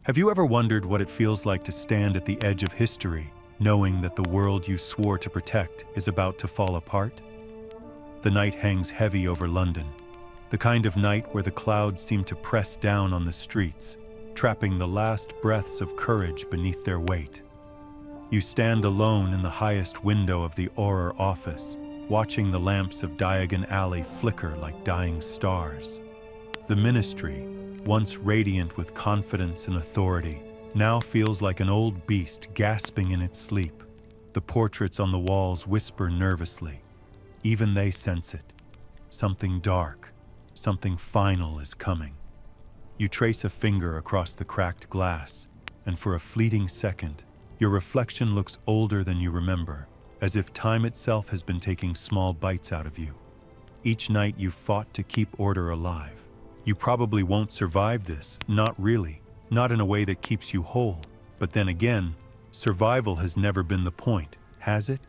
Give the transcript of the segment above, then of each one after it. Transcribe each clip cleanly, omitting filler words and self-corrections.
Have you ever wondered what it feels like to stand at the edge of history, knowing that the world you swore to protect is about to fall apart? The night hangs heavy over London, the kind of night where the clouds seem to press down on the streets, trapping the last breaths of courage beneath their weight. You stand alone in the highest window of the Auror office, watching the lamps of Diagon Alley flicker like dying stars. The Ministry, once radiant with confidence and authority, now feels like an old beast gasping in its sleep. The portraits on the walls whisper nervously. Even they sense it. Something dark, something final is coming. You trace a finger across the cracked glass, and for a fleeting second, your reflection looks older than you remember, as if time itself has been taking small bites out of you. Each night you fought to keep order alive. You probably won't survive this, not really, not in a way that keeps you whole. But then again, survival has never been the point, has it?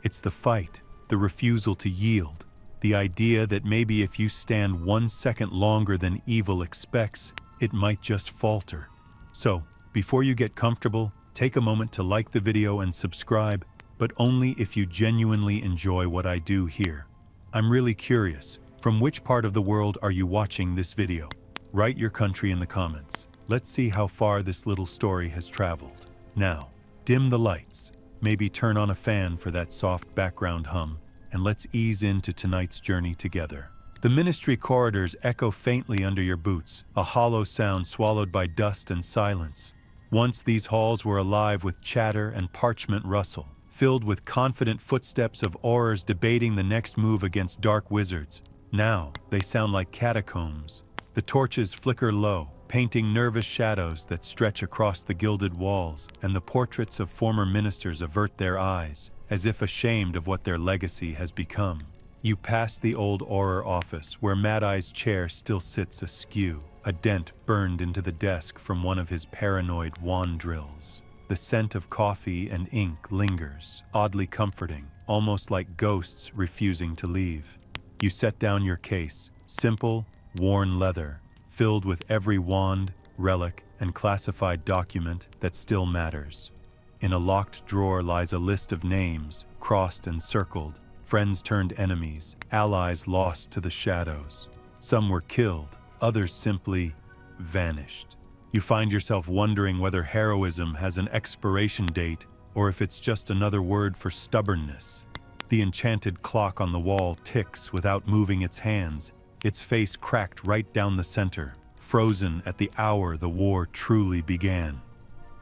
It's the fight, the refusal to yield, the idea that maybe if you stand 1 second longer than evil expects, it might just falter. So, before you get comfortable, take a moment to like the video and subscribe, but only if you genuinely enjoy what I do here. I'm really curious. From which part of the world are you watching this video? Write your country in the comments. Let's see how far this little story has traveled. Now, dim the lights, maybe turn on a fan for that soft background hum, and let's ease into tonight's journey together. The Ministry corridors echo faintly under your boots, a hollow sound swallowed by dust and silence. Once these halls were alive with chatter and parchment rustle, filled with confident footsteps of Aurors debating the next move against dark wizards. Now, they sound like catacombs. The torches flicker low, painting nervous shadows that stretch across the gilded walls, and the portraits of former ministers avert their eyes, as if ashamed of what their legacy has become. You pass the old Auror office, where Mad Eye's chair still sits askew, a dent burned into the desk from one of his paranoid wand drills. The scent of coffee and ink lingers, oddly comforting, almost like ghosts refusing to leave. You set down your case, simple, worn leather, filled with every wand, relic, and classified document that still matters. In a locked drawer lies a list of names, crossed and circled, friends turned enemies, allies lost to the shadows. Some were killed, others simply vanished. You find yourself wondering whether heroism has an expiration date or if it's just another word for stubbornness. The enchanted clock on the wall ticks without moving its hands, its face cracked right down the center, frozen at the hour the war truly began.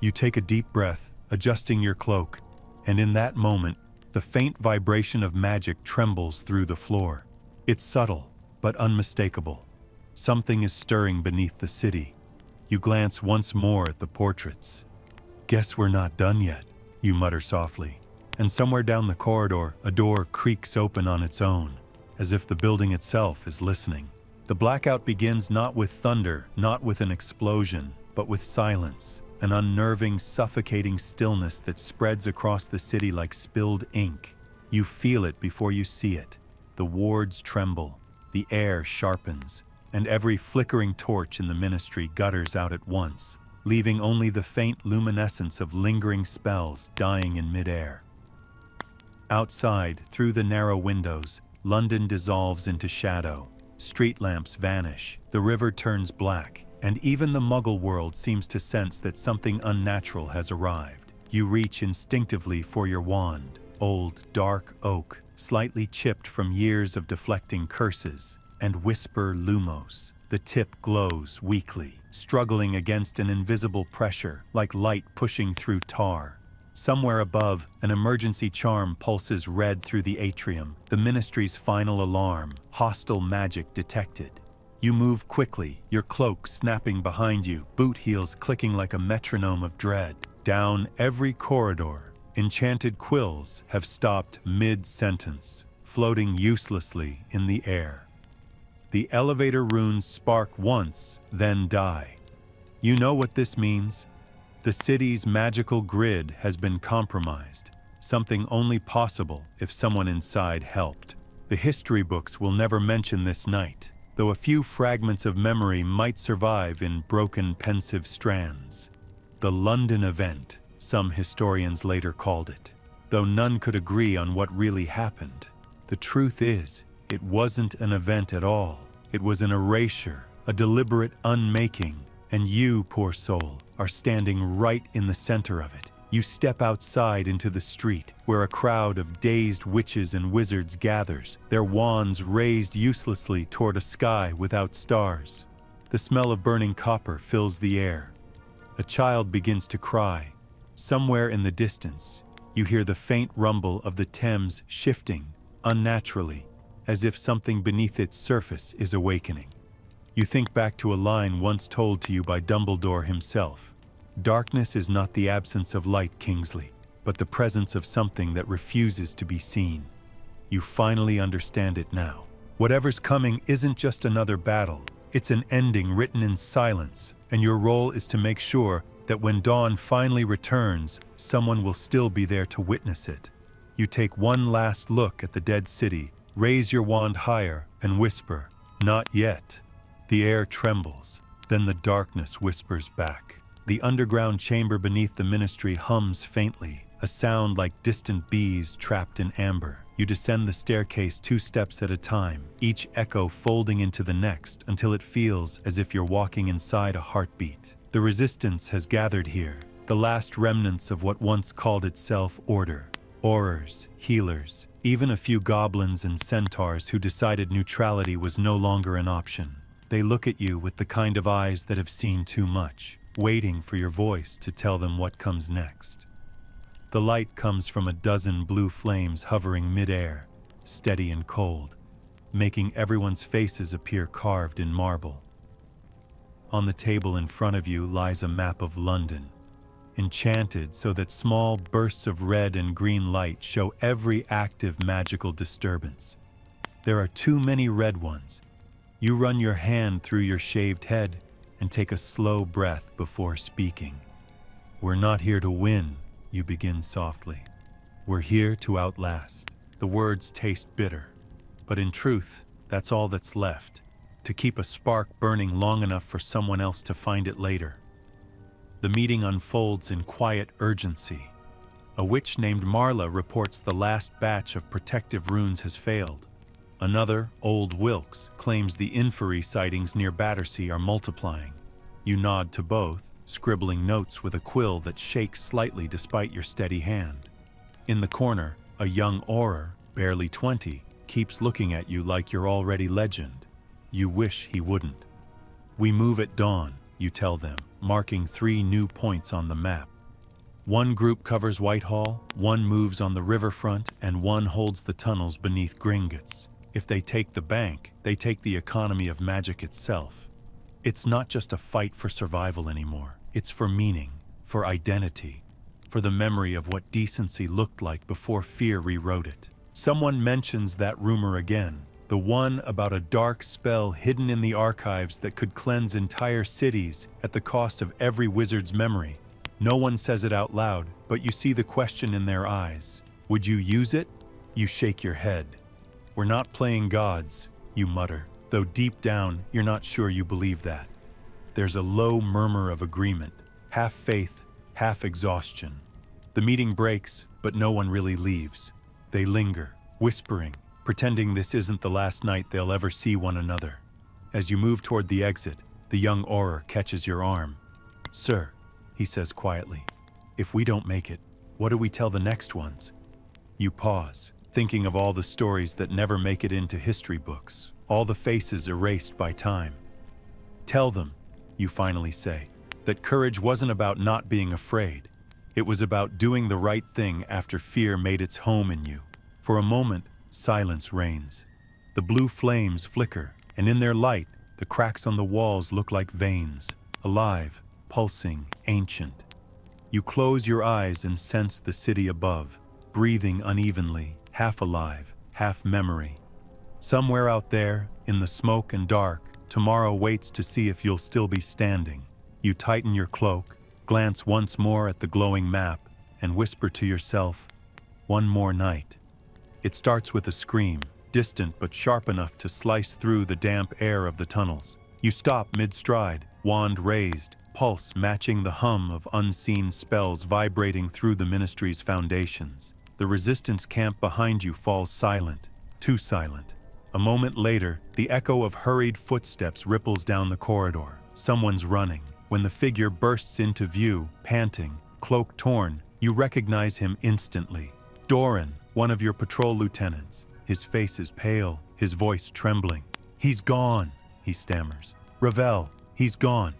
You take a deep breath, adjusting your cloak, and in that moment, the faint vibration of magic trembles through the floor. It's subtle, but unmistakable. Something is stirring beneath the city. You glance once more at the portraits. "Guess we're not done yet," you mutter softly. And somewhere down the corridor, a door creaks open on its own, as if the building itself is listening. The blackout begins not with thunder, not with an explosion, but with silence, an unnerving, suffocating stillness that spreads across the city like spilled ink. You feel it before you see it. The wards tremble, the air sharpens, and every flickering torch in the Ministry gutters out at once, leaving only the faint luminescence of lingering spells dying in midair. Outside, through the narrow windows, London dissolves into shadow. Street lamps vanish, the river turns black, and even the Muggle world seems to sense that something unnatural has arrived. You reach instinctively for your wand, old, dark oak, slightly chipped from years of deflecting curses, and whisper Lumos. The tip glows weakly, struggling against an invisible pressure, like light pushing through tar. Somewhere above, an emergency charm pulses red through the atrium, the Ministry's final alarm, hostile magic detected. You move quickly, your cloak snapping behind you, boot heels clicking like a metronome of dread. Down every corridor, enchanted quills have stopped mid-sentence, floating uselessly in the air. The elevator runes spark once, then die. You know what this means? The city's magical grid has been compromised, something only possible if someone inside helped. The history books will never mention this night, though a few fragments of memory might survive in broken, pensive strands. The London event, some historians later called it, though none could agree on what really happened. The truth is, it wasn't an event at all. It was an erasure, a deliberate unmaking, and you, poor soul, are standing right in the center of it. You step outside into the street, where a crowd of dazed witches and wizards gathers, their wands raised uselessly toward a sky without stars. The smell of burning copper fills the air. A child begins to cry. Somewhere in the distance, you hear the faint rumble of the Thames shifting, unnaturally, as if something beneath its surface is awakening. You think back to a line once told to you by Dumbledore himself. Darkness is not the absence of light, Kingsley, but the presence of something that refuses to be seen. You finally understand it now. Whatever's coming isn't just another battle. It's an ending written in silence, and your role is to make sure that when dawn finally returns, someone will still be there to witness it. You take one last look at the dead city, raise your wand higher, and whisper, "Not yet." The air trembles, then the darkness whispers back. The underground chamber beneath the ministry hums faintly, a sound like distant bees trapped in amber. You descend the staircase 2 steps at a time, each echo folding into the next until it feels as if you're walking inside a heartbeat. The resistance has gathered here, the last remnants of what once called itself order. Aurors, healers, even a few goblins and centaurs who decided neutrality was no longer an option. They look at you with the kind of eyes that have seen too much, waiting for your voice to tell them what comes next. The light comes from a dozen blue flames hovering mid-air, steady and cold, making everyone's faces appear carved in marble. On the table in front of you lies a map of London, enchanted so that small bursts of red and green light show every active magical disturbance. There are too many red ones. You run your hand through your shaved head and take a slow breath before speaking. "We're not here to win," you begin softly. "We're here to outlast." The words taste bitter, but in truth, that's all that's left, to keep a spark burning long enough for someone else to find it later. The meeting unfolds in quiet urgency. A witch named Marla reports the last batch of protective runes has failed. Another, Old Wilkes, claims the inferi sightings near Battersea are multiplying. You nod to both, scribbling notes with a quill that shakes slightly despite your steady hand. In the corner, a young Auror, barely 20, keeps looking at you like you're already legend. You wish he wouldn't. "We move at dawn," you tell them, marking 3 new points on the map. One group covers Whitehall, one moves on the riverfront, and one holds the tunnels beneath Gringotts. If they take the bank, they take the economy of magic itself. It's not just a fight for survival anymore. It's for meaning, for identity, for the memory of what decency looked like before fear rewrote it. Someone mentions that rumor again, the one about a dark spell hidden in the archives that could cleanse entire cities at the cost of every wizard's memory. No one says it out loud, but you see the question in their eyes. Would you use it? You shake your head. "We're not playing gods," you mutter, though deep down you're not sure you believe that. There's a low murmur of agreement, half faith, half exhaustion. The meeting breaks, but no one really leaves. They linger, whispering, pretending this isn't the last night they'll ever see one another. As you move toward the exit, the young Auror catches your arm. "Sir," he says quietly, "if we don't make it, what do we tell the next ones?" You pause, thinking of all the stories that never make it into history books, all the faces erased by time. "Tell them," you finally say, "that courage wasn't about not being afraid. It was about doing the right thing after fear made its home in you." For a moment, silence reigns. The blue flames flicker, and in their light, the cracks on the walls look like veins, alive, pulsing, ancient. You close your eyes and sense the city above, breathing unevenly, half alive, half memory. Somewhere out there, in the smoke and dark, tomorrow waits to see if you'll still be standing. You tighten your cloak, glance once more at the glowing map, and whisper to yourself, "One more night." It starts with a scream, distant but sharp enough to slice through the damp air of the tunnels. You stop mid-stride, wand raised, pulse matching the hum of unseen spells vibrating through the ministry's foundations. The resistance camp behind you falls silent, too silent. A moment later, the echo of hurried footsteps ripples down the corridor. Someone's running. When the figure bursts into view, panting, cloak torn, you recognize him instantly. Doran, one of your patrol lieutenants. His face is pale, his voice trembling. "He's gone," he stammers. "Ravel, he's gone."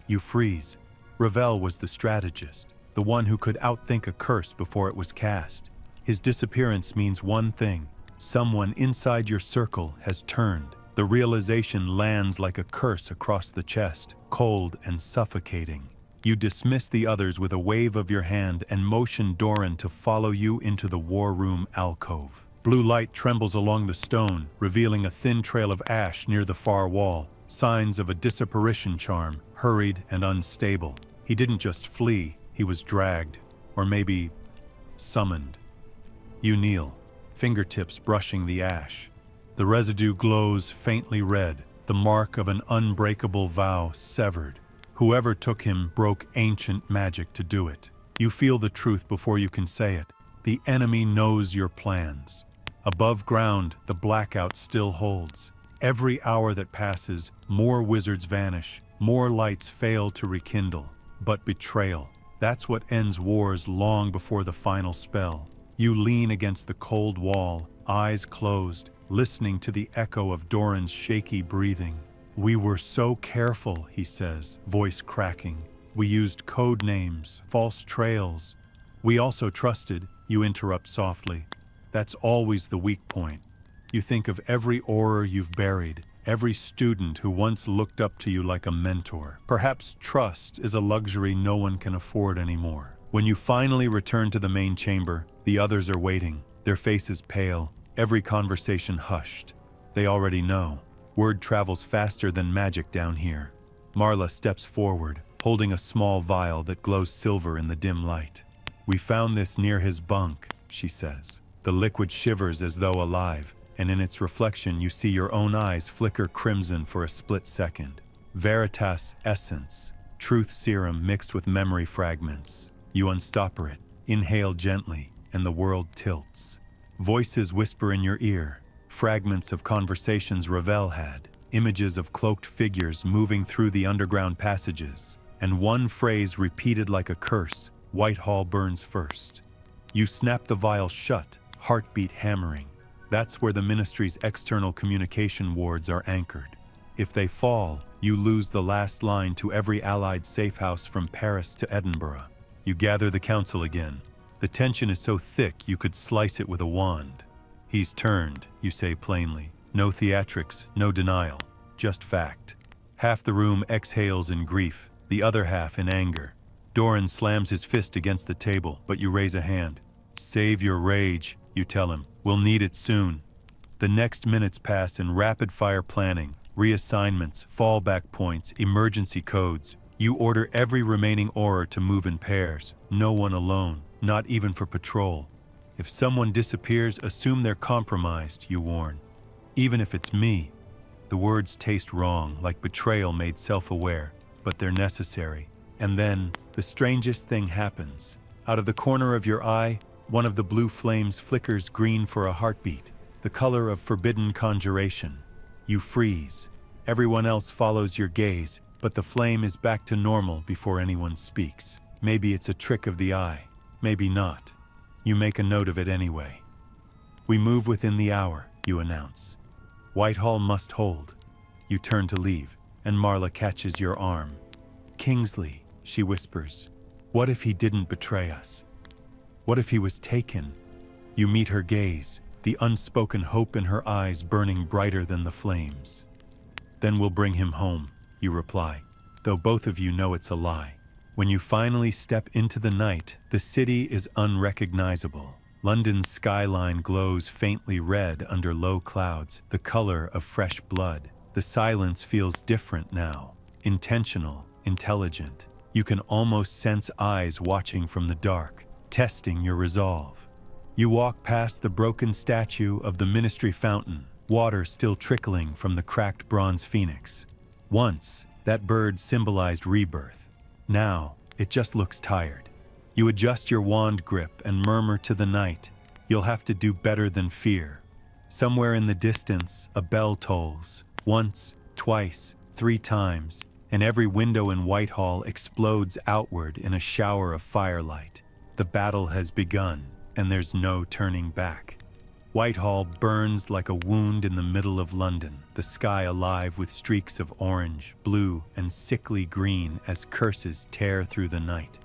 You freeze. Ravel was the strategist, the one who could outthink a curse before it was cast. His disappearance means one thing: someone inside your circle has turned. The realization lands like a curse across the chest, cold and suffocating. You dismiss the others with a wave of your hand and motion Doran to follow you into the war room alcove. Blue light trembles along the stone, revealing a thin trail of ash near the far wall, signs of a disapparition charm, hurried and unstable. He didn't just flee, he was dragged, or maybe summoned. You kneel, fingertips brushing the ash. The residue glows faintly red, the mark of an unbreakable vow severed. Whoever took him broke ancient magic to do it. You feel the truth before you can say it. The enemy knows your plans. Above ground, the blackout still holds. Every hour that passes, more wizards vanish, more lights fail to rekindle. But betrayal, that's what ends wars long before the final spell. You lean against the cold wall, eyes closed, listening to the echo of Doran's shaky breathing. "We were so careful," he says, voice cracking. "We used code names, false trails. We also trusted," you interrupt softly. "That's always the weak point. You think of every Auror you've buried, every student who once looked up to you like a mentor. Perhaps trust is a luxury no one can afford anymore." When you finally return to the main chamber, the others are waiting, their faces pale, every conversation hushed. They already know. Word travels faster than magic down here. Marla steps forward, holding a small vial that glows silver in the dim light. "We found this near his bunk," she says. The liquid shivers as though alive, and in its reflection you see your own eyes flicker crimson for a split second. Veritas essence, truth serum mixed with memory fragments. You unstopper it, inhale gently, and the world tilts. Voices whisper in your ear, fragments of conversations Ravel had, images of cloaked figures moving through the underground passages, and one phrase repeated like a curse: "Whitehall burns first." You snap the vial shut, heartbeat hammering. That's where the ministry's external communication wards are anchored. If they fall, you lose the last line to every allied safehouse from Paris to Edinburgh. You gather the council again. The tension is so thick you could slice it with a wand. "He's turned," you say plainly. No theatrics, no denial, just fact. Half the room exhales in grief, the other half in anger. Doran slams his fist against the table, but you raise a hand. "Save your rage," you tell him. "We'll need it soon." The next minutes pass in rapid-fire planning, reassignments, fallback points, emergency codes. You order every remaining Auror to move in pairs, no one alone, not even for patrol. If someone disappears, assume they're compromised, you warn. "Even if it's me." The words taste wrong, like betrayal made self-aware, but they're necessary. And then, the strangest thing happens. Out of the corner of your eye, one of the blue flames flickers green for a heartbeat, the color of forbidden conjuration. You freeze. Everyone else follows your gaze, but the flame is back to normal before anyone speaks. Maybe it's a trick of the eye, maybe not. You make a note of it anyway. "We move within the hour," you announce. "Whitehall must hold." You turn to leave, and Marla catches your arm. "Kingsley," she whispers, "what if he didn't betray us? What if he was taken?" You meet her gaze, the unspoken hope in her eyes burning brighter than the flames. "Then we'll bring him home," you reply, though both of you know it's a lie. When you finally step into the night, the city is unrecognizable. London's skyline glows faintly red under low clouds, the color of fresh blood. The silence feels different now, intentional, intelligent. You can almost sense eyes watching from the dark, testing your resolve. You walk past the broken statue of the Ministry fountain, water still trickling from the cracked bronze phoenix. Once, that bird symbolized rebirth. Now, it just looks tired. You adjust your wand grip and murmur to the night, "You'll have to do better than fear." Somewhere in the distance, a bell tolls. Once, twice, 3 times, and every window in Whitehall explodes outward in a shower of firelight. The battle has begun, and there's no turning back. Whitehall burns like a wound in the middle of London, the sky alive with streaks of orange, blue, and sickly green as curses tear through the night.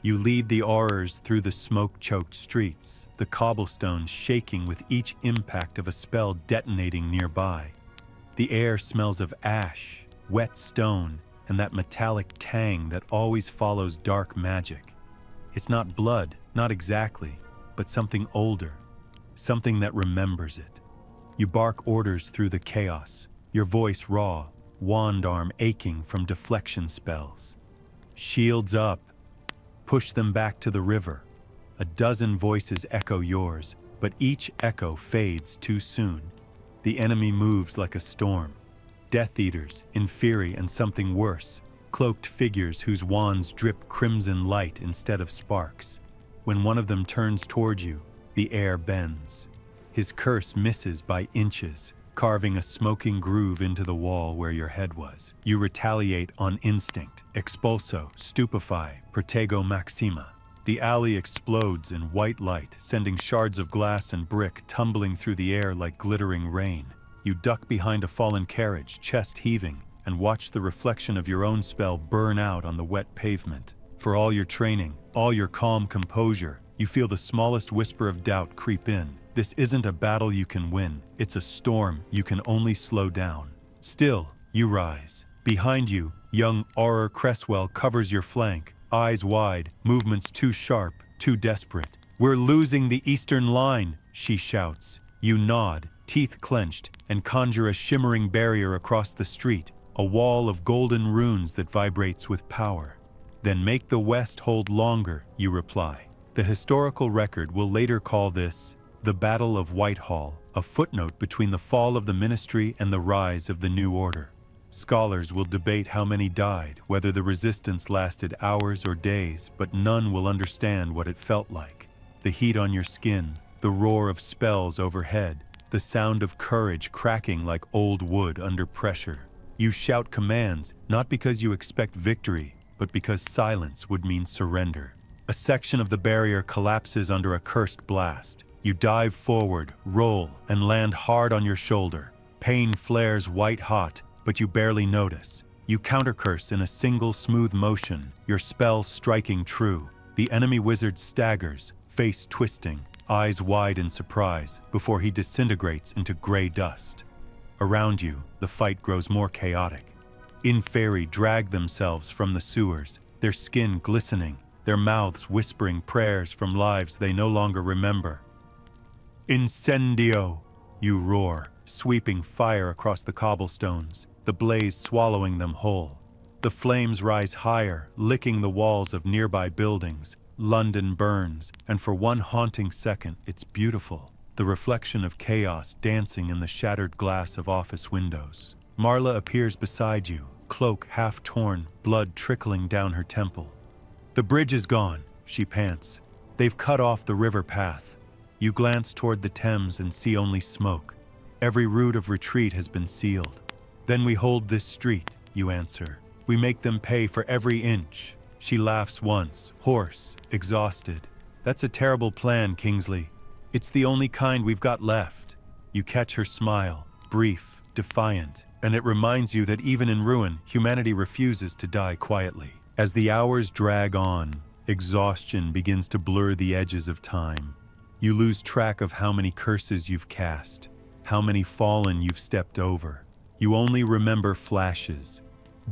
You lead the Aurors through the smoke-choked streets, the cobblestones shaking with each impact of a spell detonating nearby. The air smells of ash, wet stone, and that metallic tang that always follows dark magic. It's not blood, not exactly, but something older, something that remembers it. You bark orders through the chaos, your voice raw, wand arm aching from deflection spells. "Shields up. Push them back to the river." A dozen voices echo yours, but each echo fades too soon. The enemy moves like a storm. Death Eaters, Inferi, and something worse, cloaked figures whose wands drip crimson light instead of sparks. When one of them turns toward you, the air bends. His curse misses by inches, carving a smoking groove into the wall where your head was. You retaliate on instinct. Expulso, stupefy, protego maxima. The alley explodes in white light, sending shards of glass and brick tumbling through the air like glittering rain. You duck behind a fallen carriage, chest heaving, and watch the reflection of your own spell burn out on the wet pavement. For all your training, all your calm composure, you feel the smallest whisper of doubt creep in. This isn't a battle you can win. It's a storm you can only slow down. Still, you rise. Behind you, young Auror Cresswell covers your flank, eyes wide, movements too sharp, too desperate. "We're losing the eastern line," she shouts. You nod, teeth clenched, and conjure a shimmering barrier across the street, a wall of golden runes that vibrates with power. "Then make the West hold longer," you reply. The historical record will later call this the Battle of Whitehall, a footnote between the fall of the Ministry and the rise of the New Order. Scholars will debate how many died, whether the resistance lasted hours or days, but none will understand what it felt like. The heat on your skin, the roar of spells overhead, the sound of courage cracking like old wood under pressure. You shout commands, not because you expect victory, but because silence would mean surrender. A section of the barrier collapses under a cursed blast. You dive forward, roll, and land hard on your shoulder. Pain flares white hot, but you barely notice. You countercurse in a single smooth motion, your spell striking true. The enemy wizard staggers, face twisting, eyes wide in surprise, before he disintegrates into gray dust. Around you, the fight grows more chaotic. Inferi drag themselves from the sewers, their skin glistening, their mouths whispering prayers from lives they no longer remember. "Incendio!" you roar, sweeping fire across the cobblestones, the blaze swallowing them whole. The flames rise higher, licking the walls of nearby buildings. London burns, and for one haunting second, it's beautiful. The reflection of chaos dancing in the shattered glass of office windows. Marla appears beside you, cloak half torn, blood trickling down her temple. "The bridge is gone," she pants. "They've cut off the river path." You glance toward the Thames and see only smoke. Every route of retreat has been sealed. "Then we hold this street," you answer. "We make them pay for every inch." She laughs once, hoarse, exhausted. "That's a terrible plan, Kingsley. It's the only kind we've got left." You catch her smile, brief, defiant, and it reminds you that even in ruin, humanity refuses to die quietly. As the hours drag on, exhaustion begins to blur the edges of time. You lose track of how many curses you've cast, how many fallen you've stepped over. You only remember flashes.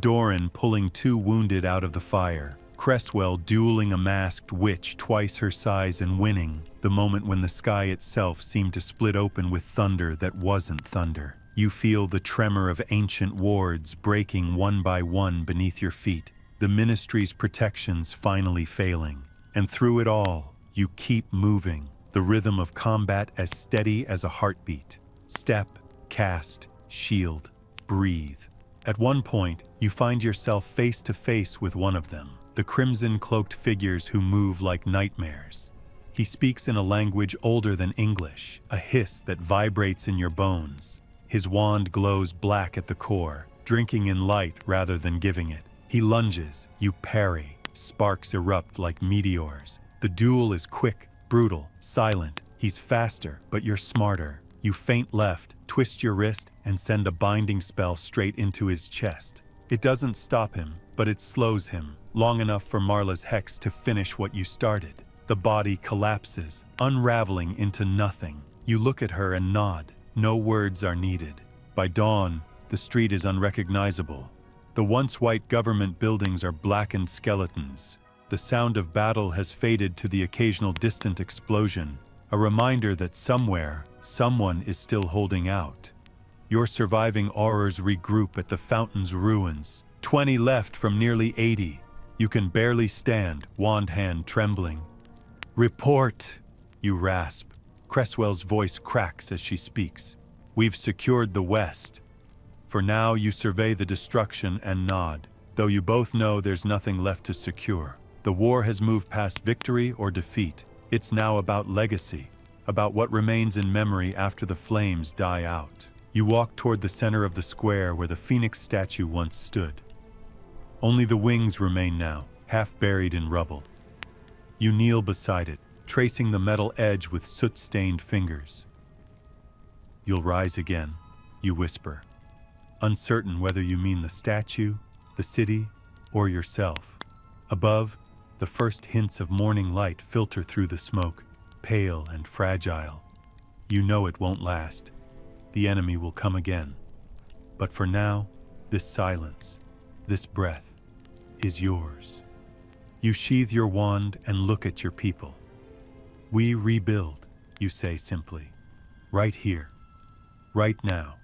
Doran pulling 2 wounded out of the fire. Cresswell dueling a masked witch twice her size and winning, the moment when the sky itself seemed to split open with thunder that wasn't thunder. You feel the tremor of ancient wards breaking one by one beneath your feet, the Ministry's protections finally failing. And through it all, you keep moving, the rhythm of combat as steady as a heartbeat. Step, cast, shield, breathe. At one point, you find yourself face to face with one of them, the crimson-cloaked figures who move like nightmares. He speaks in a language older than English, a hiss that vibrates in your bones. His wand glows black at the core, drinking in light rather than giving it. He lunges, you parry, sparks erupt like meteors. The duel is quick, brutal, silent. He's faster, but you're smarter. You feint left, twist your wrist, and send a binding spell straight into his chest. It doesn't stop him, but it slows him, long enough for Marla's hex to finish what you started. The body collapses, unraveling into nothing. You look at her and nod. No words are needed. By dawn, the street is unrecognizable. The once white government buildings are blackened skeletons. The sound of battle has faded to the occasional distant explosion, a reminder that somewhere, someone is still holding out. Your surviving Aurors regroup at the fountain's ruins. 20 left from nearly 80. You can barely stand, wand hand trembling. "Report," you rasp. Cresswell's voice cracks as she speaks. "We've secured the West." For now, you survey the destruction and nod, though you both know there's nothing left to secure. The war has moved past victory or defeat. It's now about legacy, about what remains in memory after the flames die out. You walk toward the center of the square where the Phoenix statue once stood. Only the wings remain now, half buried in rubble. You kneel beside it, tracing the metal edge with soot-stained fingers. "You'll rise again," you whisper, uncertain whether you mean the statue, the city, or yourself. Above, the first hints of morning light filter through the smoke, pale and fragile. You know it won't last. The enemy will come again. But for now, this silence, this breath, is yours. You sheathe your wand and look at your people. "We rebuild," you say simply. "Right here. Right now."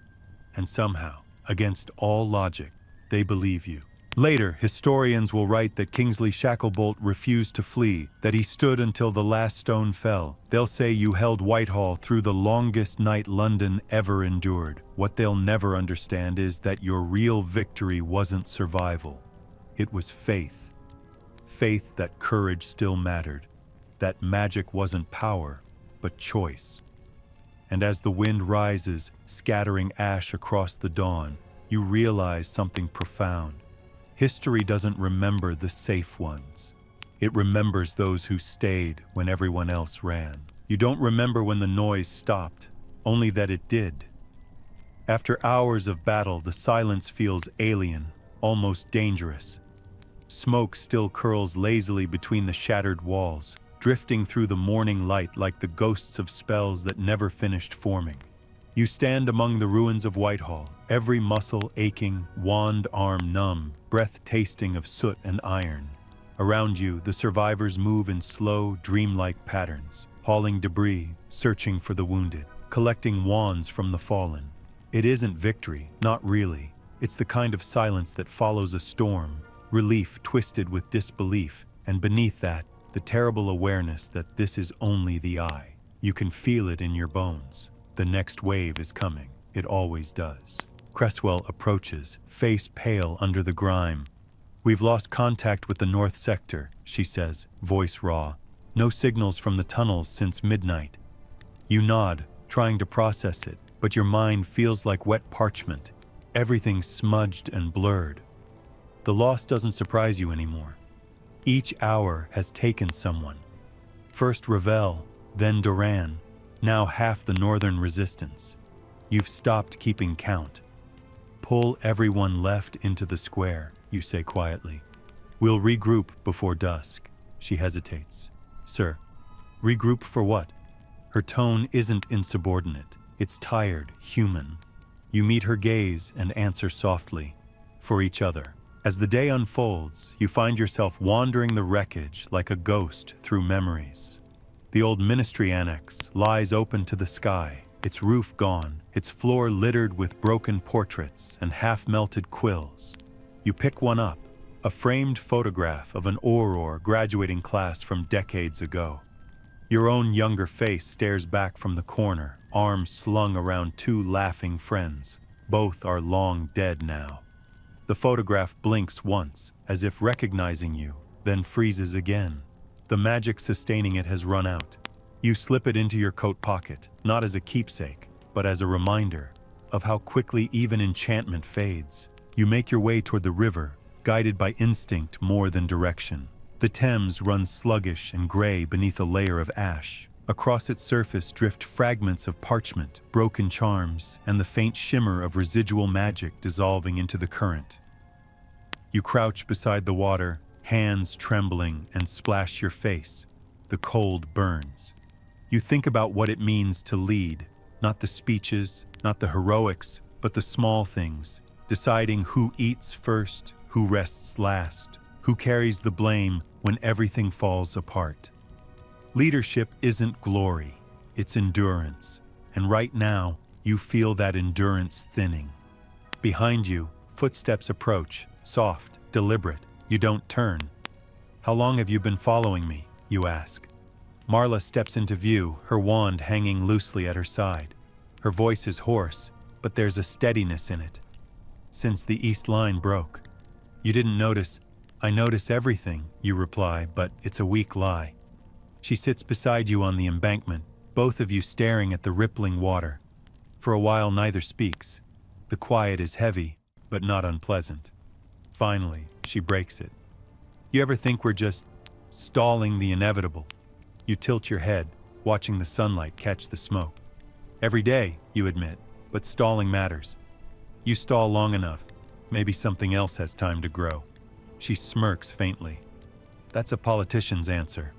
And somehow, against all logic, they believe you. Later, historians will write that Kingsley Shacklebolt refused to flee, that he stood until the last stone fell. They'll say you held Whitehall through the longest night London ever endured. What they'll never understand is that your real victory wasn't survival. It was faith. Faith that courage still mattered, that magic wasn't power, but choice. And as the wind rises, scattering ash across the dawn, you realize something profound. History doesn't remember the safe ones. It remembers those who stayed when everyone else ran. You don't remember when the noise stopped, only that it did. After hours of battle, the silence feels alien, almost dangerous. Smoke still curls lazily between the shattered walls, drifting through the morning light like the ghosts of spells that never finished forming. You stand among the ruins of Whitehall, every muscle aching, wand arm numb, breath tasting of soot and iron. Around you, the survivors move in slow, dreamlike patterns, hauling debris, searching for the wounded, collecting wands from the fallen. It isn't victory, not really. It's the kind of silence that follows a storm, relief twisted with disbelief, and beneath that, the terrible awareness that this is only the eye. You can feel it in your bones. The next wave is coming. It always does. Cresswell approaches, face pale under the grime. "We've lost contact with the north sector," she says, voice raw. "No signals from the tunnels since midnight." You nod, trying to process it, but your mind feels like wet parchment. Everything's smudged and blurred. The loss doesn't surprise you anymore. Each hour has taken someone. First Ravel, then Duran, now half the northern resistance. You've stopped keeping count. "Pull everyone left into the square," you say quietly. "We'll regroup before dusk." She hesitates. "Sir, regroup for what?" Her tone isn't insubordinate. It's tired, human. You meet her gaze and answer softly. "For each other." As the day unfolds, you find yourself wandering the wreckage like a ghost through memories. The old ministry annex lies open to the sky, its roof gone, its floor littered with broken portraits and half-melted quills. You pick one up, a framed photograph of an Auror graduating class from decades ago. Your own younger face stares back from the corner, arms slung around two laughing friends. Both are long dead now. The photograph blinks once, as if recognizing you, then freezes again. The magic sustaining it has run out. You slip it into your coat pocket, not as a keepsake, but as a reminder of how quickly even enchantment fades. You make your way toward the river, guided by instinct more than direction. The Thames runs sluggish and gray beneath a layer of ash. Across its surface drift fragments of parchment, broken charms, and the faint shimmer of residual magic dissolving into the current. You crouch beside the water, hands trembling, and splash your face. The cold burns. You think about what it means to lead, not the speeches, not the heroics, but the small things, deciding who eats first, who rests last, who carries the blame when everything falls apart. Leadership isn't glory, it's endurance, and right now, you feel that endurance thinning. Behind you, footsteps approach, soft, deliberate. You don't turn. "How long have you been following me?" you ask. Marla steps into view, her wand hanging loosely at her side. Her voice is hoarse, but there's a steadiness in it. "Since the East Line broke." "You didn't notice." "I notice everything," you reply, but it's a weak lie. She sits beside you on the embankment, both of you staring at the rippling water. For a while neither speaks. The quiet is heavy, but not unpleasant. Finally, she breaks it. "You ever think we're just stalling the inevitable?" You tilt your head, watching the sunlight catch the smoke. "Every day," you admit, "but stalling matters. You stall long enough, maybe something else has time to grow." She smirks faintly. "That's a politician's answer."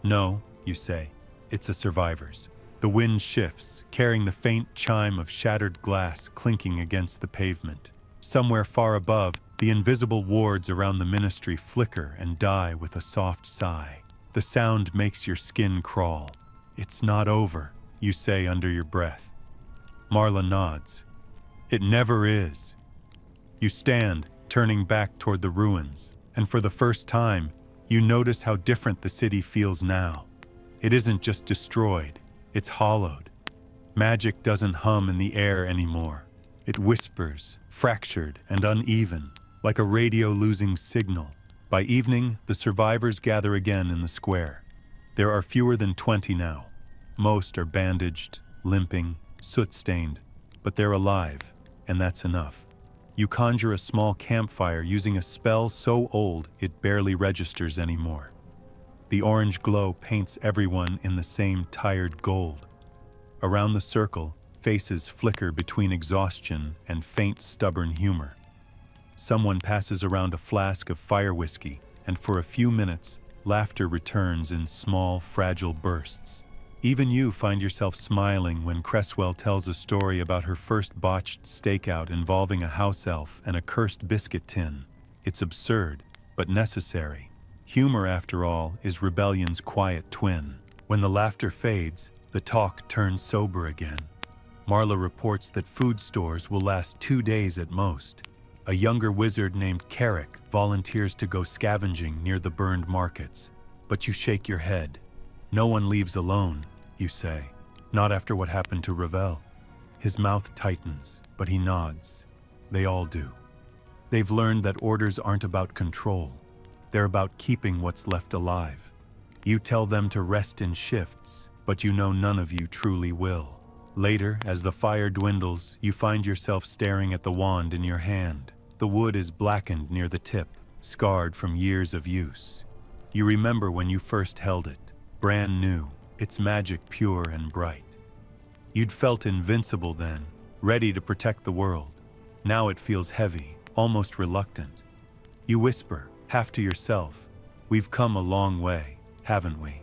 "No," you say, "it's a survivor's." The wind shifts, carrying the faint chime of shattered glass clinking against the pavement. Somewhere far above, the invisible wards around the ministry flicker and die with a soft sigh. The sound makes your skin crawl. "It's not over," you say under your breath. Marla nods. "It never is." You stand, turning back toward the ruins, and for the first time, you notice how different the city feels now. It isn't just destroyed, it's hollowed. Magic doesn't hum in the air anymore. It whispers, fractured and uneven, like a radio losing signal. By evening, the survivors gather again in the square. There are fewer than 20 now. Most are bandaged, limping, soot-stained, but they're alive, and that's enough. You conjure a small campfire using a spell so old it barely registers anymore. The orange glow paints everyone in the same tired gold. Around the circle, faces flicker between exhaustion and faint, stubborn humor. Someone passes around a flask of fire whiskey, and for a few minutes, laughter returns in small, fragile bursts. Even you find yourself smiling when Cresswell tells a story about her first botched stakeout involving a house elf and a cursed biscuit tin. It's absurd, but necessary. Humor, after all, is rebellion's quiet twin. When the laughter fades, the talk turns sober again. Marla reports that food stores will last 2 days at most. A younger wizard named Carrick volunteers to go scavenging near the burned markets. But you shake your head. "No one leaves alone," you say. "Not after what happened to Ravel." His mouth tightens, but he nods. They all do. They've learned that orders aren't about control. They're about keeping what's left alive. You tell them to rest in shifts, but you know none of you truly will. Later, as the fire dwindles, you find yourself staring at the wand in your hand. The wood is blackened near the tip, scarred from years of use. You remember when you first held it, brand new, its magic pure and bright. You'd felt invincible then, ready to protect the world. Now it feels heavy, almost reluctant. You whisper, half to yourself, "We've come a long way, haven't we?"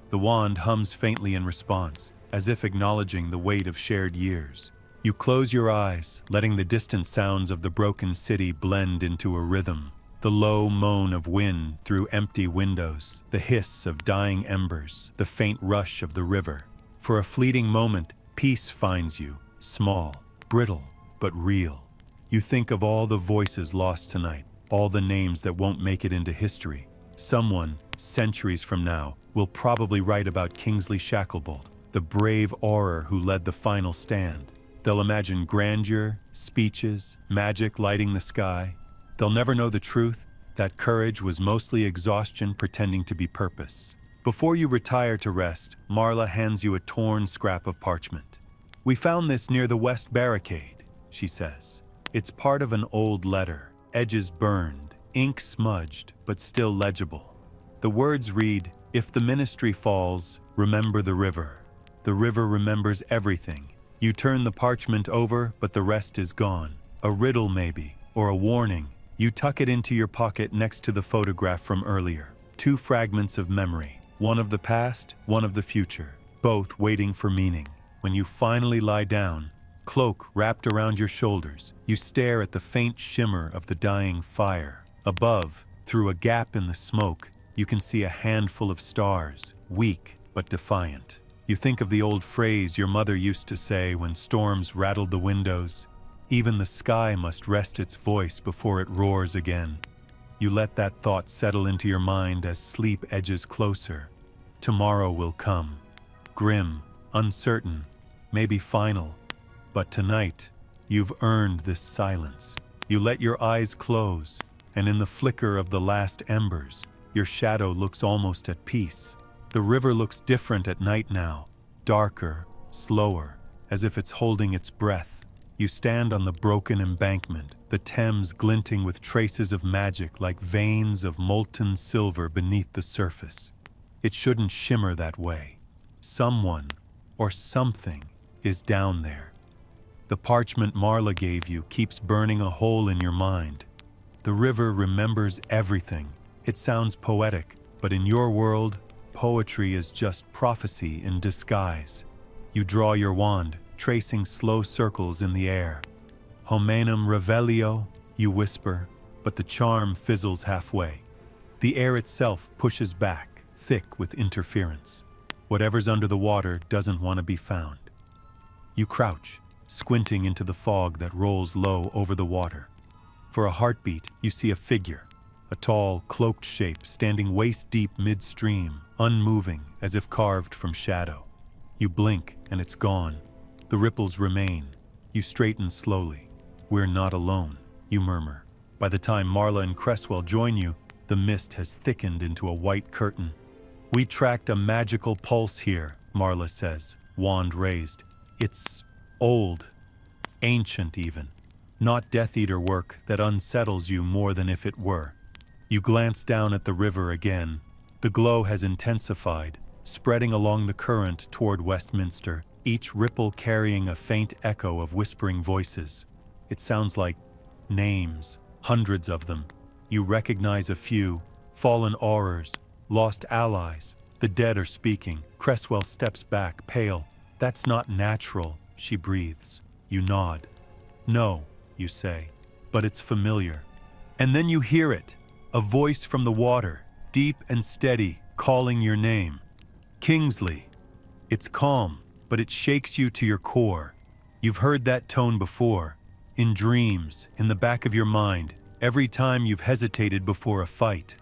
The wand hums faintly in response, as if acknowledging the weight of shared years. You close your eyes, letting the distant sounds of the broken city blend into a rhythm. The low moan of wind through empty windows, the hiss of dying embers, the faint rush of the river. For a fleeting moment, peace finds you, small, brittle, but real. You think of all the voices lost tonight, all the names that won't make it into history. Someone, centuries from now, will probably write about Kingsley Shacklebolt, the brave Auror who led the final stand. They'll imagine grandeur, speeches, magic lighting the sky. They'll never know the truth, that courage was mostly exhaustion pretending to be purpose. Before you retire to rest, Marla hands you a torn scrap of parchment. "We found this near the west barricade," she says. It's part of an old letter, edges burned, ink smudged, but still legible. The words read, "If the ministry falls, remember the river. The river remembers everything. You turn the parchment over, but the rest is gone. A riddle maybe, or a warning. You tuck it into your pocket next to the photograph from earlier. Two fragments of memory, one of the past, one of the future, both waiting for meaning. When you finally lie down, cloak wrapped around your shoulders, you stare at the faint shimmer of the dying fire. Above, through a gap in the smoke, you can see a handful of stars, weak but defiant. You think of the old phrase your mother used to say when storms rattled the windows, "Even the sky must rest its voice before it roars again." You let that thought settle into your mind as sleep edges closer. Tomorrow will come. Grim, uncertain, maybe final. But tonight, you've earned this silence. You let your eyes close, and in the flicker of the last embers, your shadow looks almost at peace. The river looks different at night now, darker, slower, as if it's holding its breath. You stand on the broken embankment, the Thames glinting with traces of magic like veins of molten silver beneath the surface. It shouldn't shimmer that way. Someone, or something, is down there. The parchment Marla gave you keeps burning a hole in your mind. The river remembers everything. It sounds poetic, but in your world, poetry is just prophecy in disguise. You draw your wand, tracing slow circles in the air. "Homenum revelio," you whisper, but the charm fizzles halfway. The air itself pushes back, thick with interference. Whatever's under the water doesn't want to be found. You crouch, squinting into the fog that rolls low over the water. For a heartbeat, you see a figure, a tall, cloaked shape standing waist-deep midstream, unmoving as if carved from shadow. You blink, and it's gone. The ripples remain. You straighten slowly. "We're not alone," you murmur. By the time Marla and Cresswell join you, the mist has thickened into a white curtain. "We tracked a magical pulse here," Marla says, wand raised. "It's old, ancient even. Not Death Eater work that unsettles you more than if it were." You glance down at the river again. The glow has intensified, spreading along the current toward Westminster, each ripple carrying a faint echo of whispering voices. It sounds like names, hundreds of them. You recognize a few, fallen Aurors, lost allies. The dead are speaking. Cresswell steps back, pale. "That's not natural," she breathes. You nod. "No," you say, "but it's familiar." And then you hear it, a voice from the water, deep and steady, calling your name. "Kingsley." It's calm, but it shakes you to your core. You've heard that tone before, in dreams, in the back of your mind, every time you've hesitated before a fight.